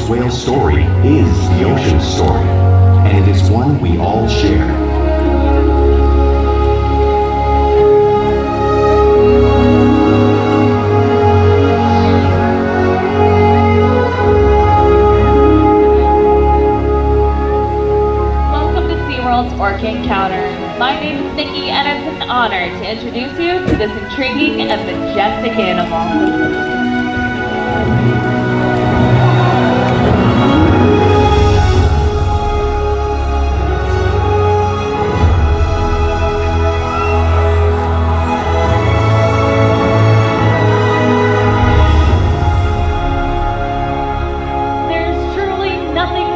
whale story is the ocean's story, and it is one we all share. Welcome to Seaworld's Orca Encounter. My name is Nikki, and it's an honor to introduce you to this intriguing and majestic animal.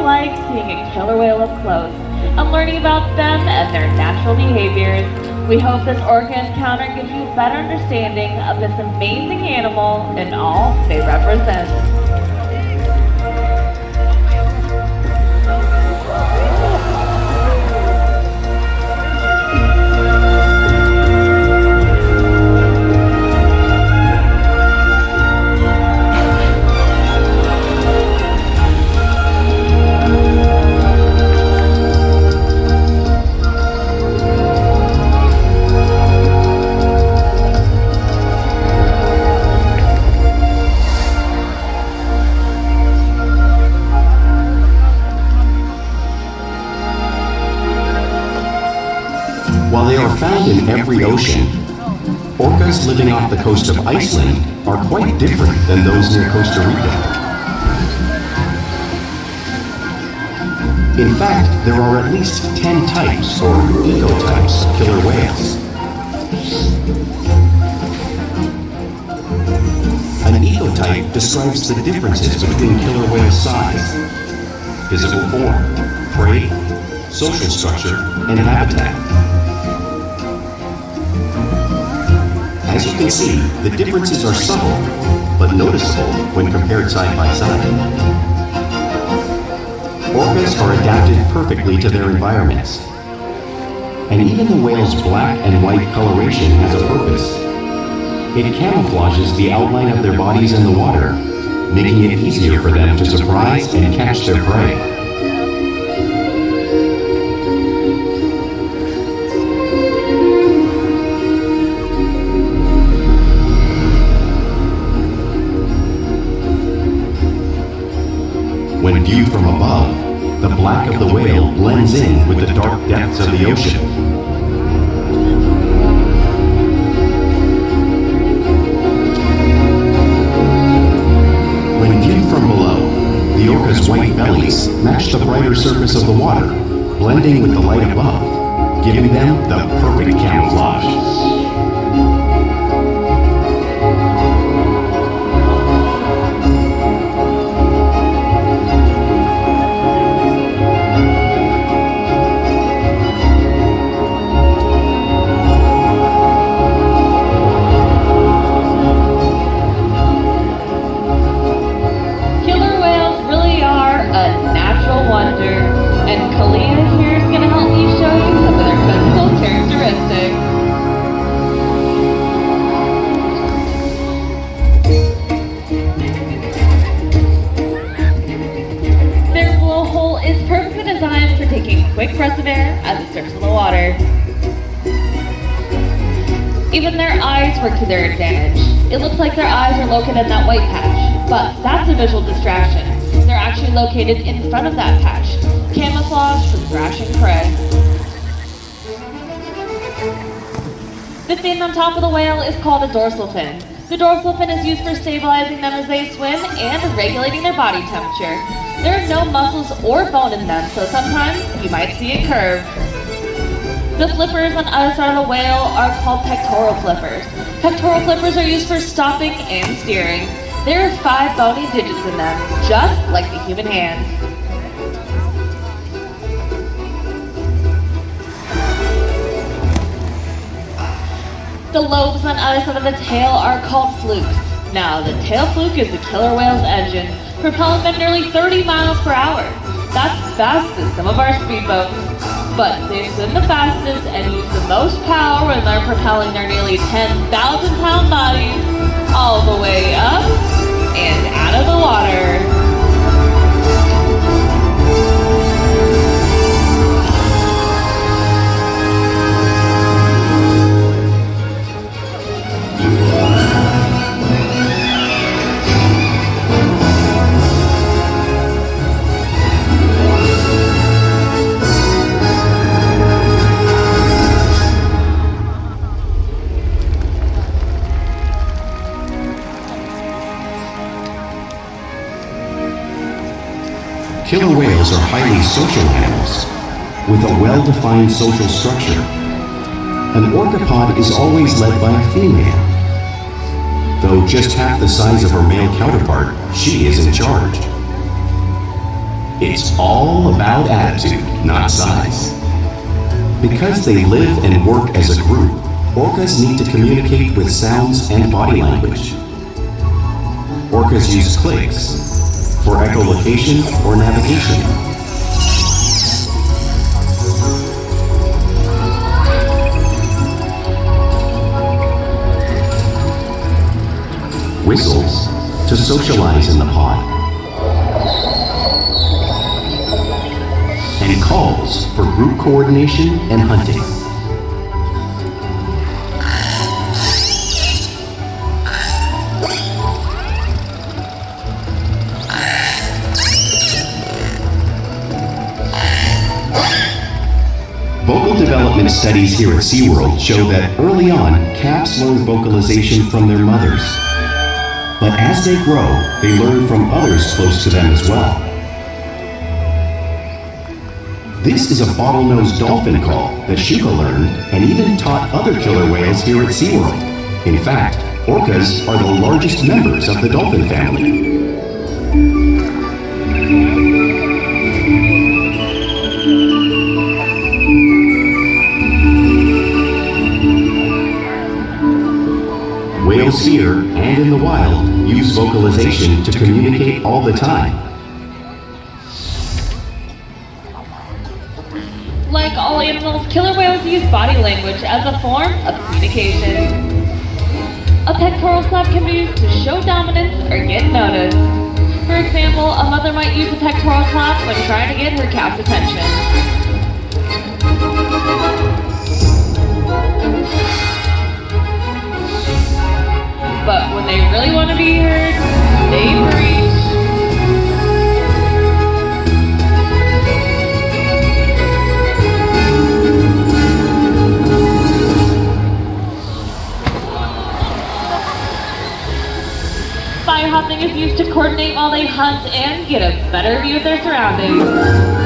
Like seeing a killer whale up close and learning about them and their natural behaviors. We hope this orca encounter gives you a better understanding of this amazing animal and all they represent. While they are found in every ocean, orcas living off the coast of Iceland are quite different than those near Costa Rica. In fact, there are at least 10 types or ecotypes of killer whales. An ecotype describes the differences between killer whale size, physical form, prey, social structure, and habitat. As you can see, the differences are subtle, but noticeable when compared side by side. Orcas are adapted perfectly to their environments. And even the whale's black and white coloration has a purpose. It camouflages the outline of their bodies in the water, making it easier for them to surprise and catch their prey. When viewed from above, the black of the whale blends in with the dark depths of the ocean. When viewed from below, the orca's white bellies match the brighter surface of the water, blending with the light above, giving them the perfect camouflage. Quick breaths of air at the surface of the water. Even their eyes work to their advantage. It looks like their eyes are located in that white patch, but that's a visual distraction. They're actually located in front of that patch, camouflage from thrashing prey. The fin on top of the whale is called a dorsal fin. The dorsal fin is used for stabilizing them as they swim and regulating their body temperature. There are no muscles or bone in them, so sometimes you might see a curve. The flippers on either side of the whale are called pectoral flippers. Pectoral flippers are used for stopping and steering. There are 5 bony digits in them, just like the human hand. The lobes on either side of the tail are called flukes. Now, the tail fluke is the killer whale's engine, propelling them nearly 30 miles per hour. That's fast as some of our speedboats. But they swim the fastest and use the most power when they're propelling their nearly 10,000-pound bodies all the way up and out of the water. Killer whales are highly social animals with a well-defined social structure. An orca pod is always led by a female. Though just half the size of her male counterpart, she is in charge. It's all about attitude, not size. Because they live and work as a group, orcas need to communicate with sounds and body language. Orcas use clicks for echolocation or navigation. Whistles to socialize in the pod. And calls for group coordination and hunting. Vocal development studies here at Seaworld show that early on, calves learn vocalization from their mothers. But as they grow, they learn from others close to them as well. This is a bottlenose dolphin call that Shuka learned and even taught other killer whales here at Seaworld. In fact, orcas are the largest members of the dolphin family. Whales here and in the wild use vocalization to communicate all the time. Like all animals, killer whales use body language as a form of communication. A pectoral flap can be used to show dominance or get noticed. For example, a mother might use a pectoral flap when trying to get her calf's attention. But when they really want to be heard, they breathe. Spy hopping is used to coordinate while they hunt and get a better view of their surroundings.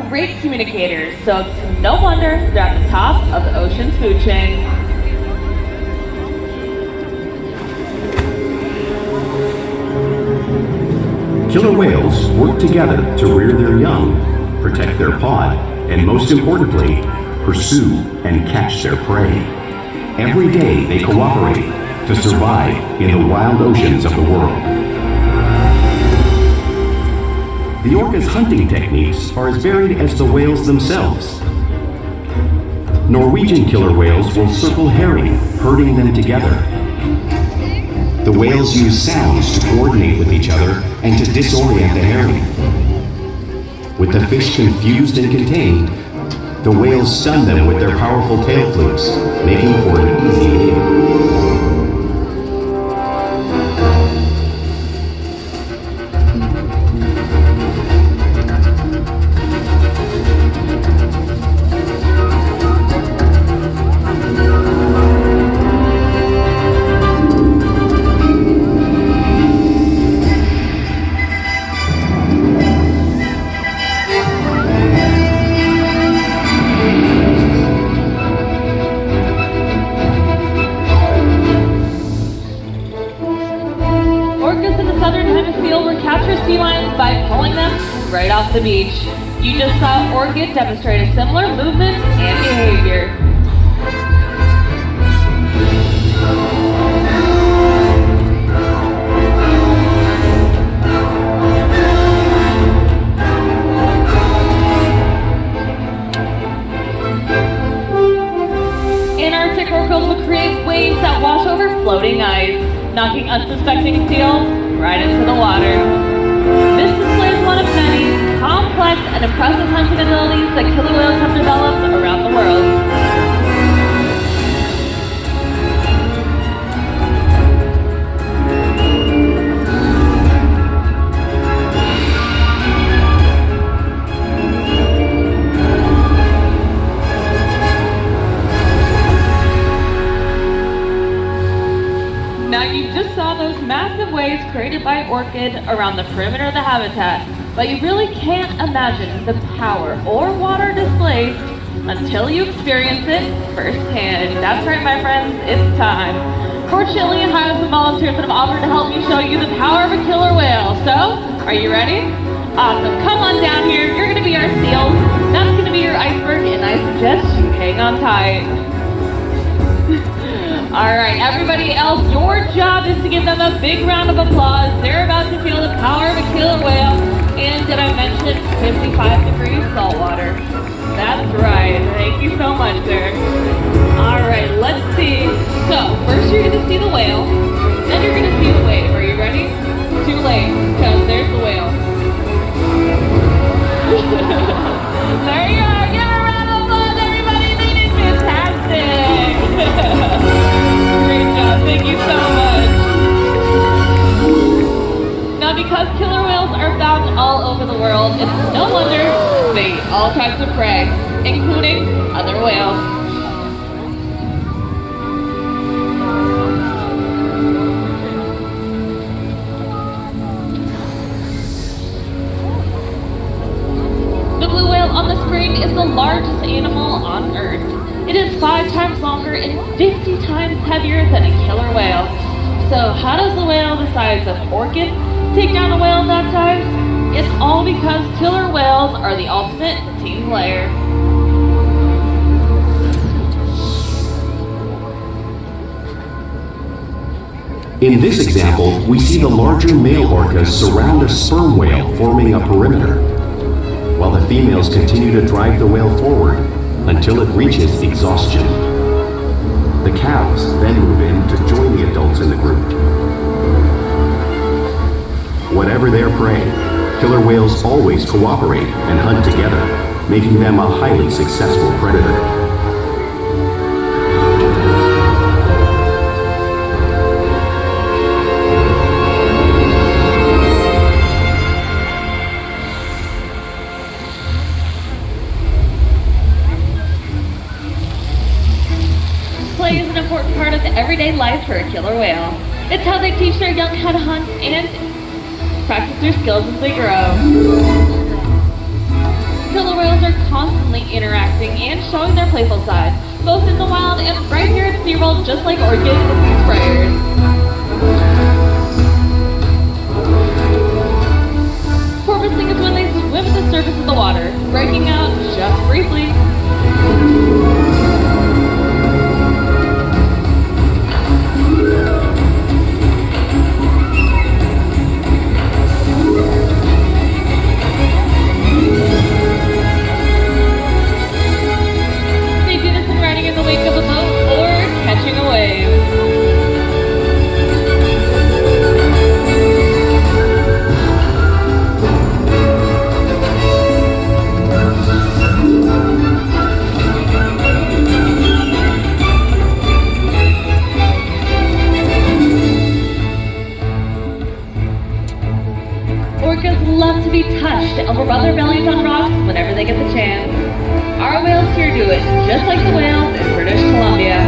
Great communicators, so it's no wonder they're at the top of the ocean's food chain. Killer whales work together to rear their young, protect their pod, and most importantly, pursue and catch their prey. Every day they cooperate to survive in the wild oceans of the world. The orca's hunting techniques are as varied as the whales themselves. Norwegian killer whales will circle herring, herding them together. The whales use sounds to coordinate with each other and to disorient the herring. With the fish confused and contained, the whales stun them with their powerful tail flukes, making for an easy meal. By pulling them right off the beach. You just saw Orca demonstrate a similar movement and behavior. Antarctic orcas will create waves that wash over floating ice, knocking unsuspecting seals right into the water. This displays one of many complex and impressive hunting abilities that killer whales have developed around the world. Now you just saw those massive waves created by orchid around the perimeter of the habitat, but you really can't imagine the power or water displaced until you experience it firsthand. That's right, my friends, it's time. Fortunately, I have some volunteers that have offered to help me show you the power of a killer whale. So, are you ready? Awesome, come on down here. You're gonna be our seals. That's gonna be your iceberg, and I suggest you hang on tight. All right, everybody else, your job is to give them a big round of applause. They're about to feel the power of a killer whale. And did I mention 55 degrees saltwater? That's right. Thank you so much, sir. All right, let's see. So, first you're going to see the whale. Then you're going to see the wave. Are you ready? Too late, because there's the whale. There you are. Give a round of applause, everybody. They did fantastic. Great job, thank you so much. Now because killer whales are found all over the world, it's no wonder they eat all types of prey, including other whales. The blue whale on the screen is the largest animal on Earth. It is 5 times longer and 50 times heavier than a killer whale. So how does a whale the size of orchid take down a whale that size? It's all because killer whales are the ultimate team player. In this example, we see the larger male orcas surround a sperm whale, forming a perimeter, while the females continue to drive the whale forward until it reaches exhaustion. The calves then move in to join the adults in the group. Whatever their prey, killer whales always cooperate and hunt together, making them a highly successful predator. Play is an important part of the everyday life for a killer whale. It's how they teach their young how to hunt and practice their skills as they grow. Killer whales are constantly interacting and showing their playful side, both in the wild and right here at Seaworld, just like orchids with these sprayers. Porpoising is when they swim at the surface of the water, breaking out just briefly. Orcas love to be touched and will rub their bellies on rocks whenever they get the chance. Our whales here do it, just like the whales in British Columbia.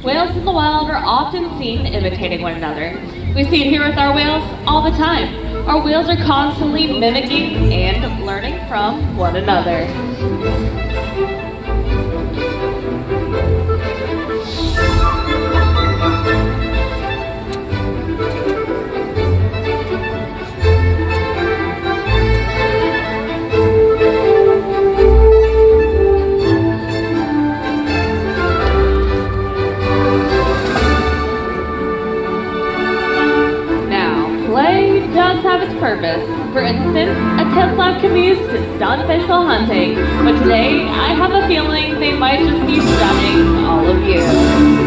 Whales in the wild are often seen imitating one another. We see it here with our whales all the time. Our whales are constantly mimicking and learning from one another. fun fish while hunting, but today I have a feeling they might just be stunning all of you.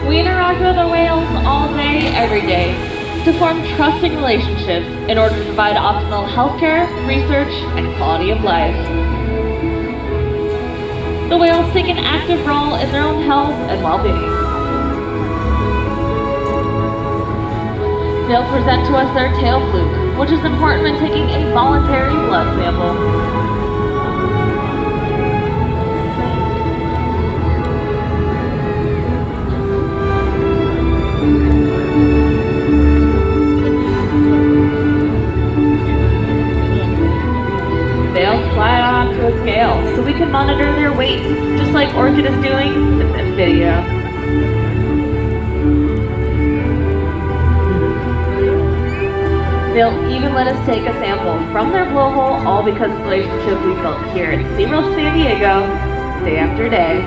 We interact with our whales all day, every day, to form trusting relationships in order to provide optimal healthcare, research, and quality of life. The whales take an active role in their own health and well-being. They'll present to us their tail fluke, which is important when taking a voluntary blood sample. They'll slide onto a scale so we can monitor their weight, just like Orchid is doing in this video. They'll even let us take a sample from their blowhole, all because of the relationship we built here at Seaworld San Diego, day after day.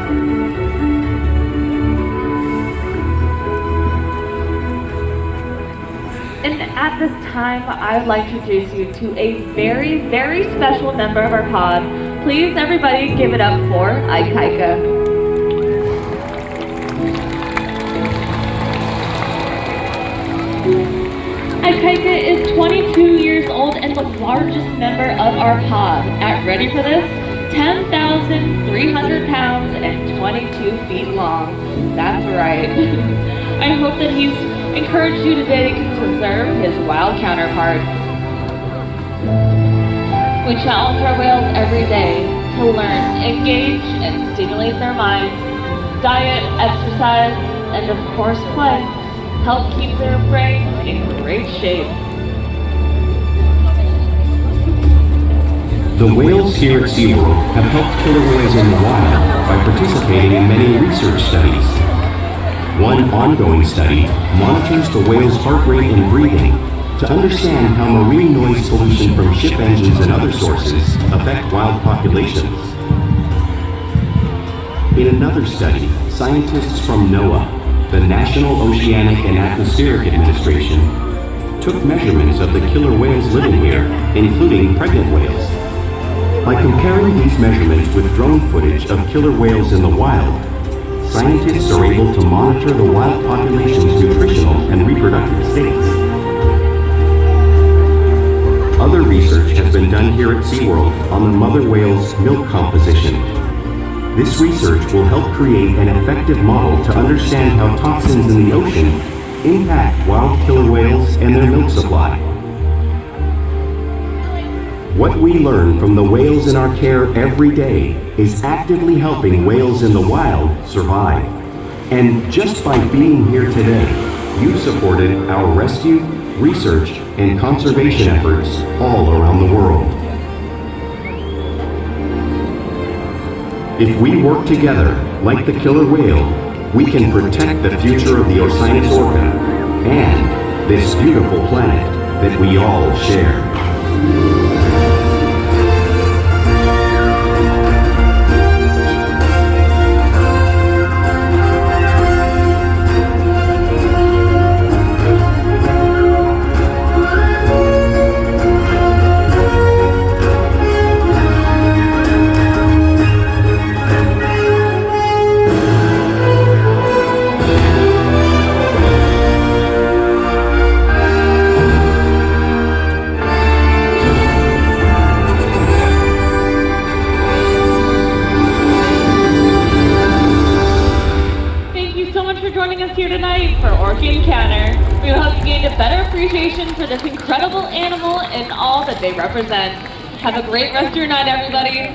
And at this time, I would like to introduce you to a very, very special member of our pod. Please, everybody, give it up for Ikaika. Ikaika is 22 years old and the largest member of our pod. Ready for this? 10,300 pounds and 22 feet long. That's right. I hope that he's encouraged you today to preserve his wild counterparts. We challenge our whales every day to learn, engage, and stimulate their minds. Diet, exercise, and of course play help keep their brains in great shape. The whales here at SeaWorld have helped killer whales in the wild by participating in many research studies. One ongoing study monitors the whale's heart rate and breathing to understand how marine noise pollution from ship engines and other sources affect wild populations. In another study, scientists from NOAA, the National Oceanic and Atmospheric Administration, took measurements of the killer whales living here, including pregnant whales. By comparing these measurements with drone footage of killer whales in the wild, scientists are able to monitor the wild population's nutritional and reproductive states. Other research has been done here at SeaWorld on the mother whale's milk composition. This research will help create an effective model to understand how toxins in the ocean impact wild killer whales and their milk supply. What we learn from the whales in our care every day is actively helping whales in the wild survive. And just by being here today, you've supported our rescue, research, and conservation efforts all around the world. If we work together, like the killer whale, we can protect the future of the Orcas orca and this beautiful planet that we all share. better appreciation for this incredible animal and all that they represent. Have a great rest of your night, everybody.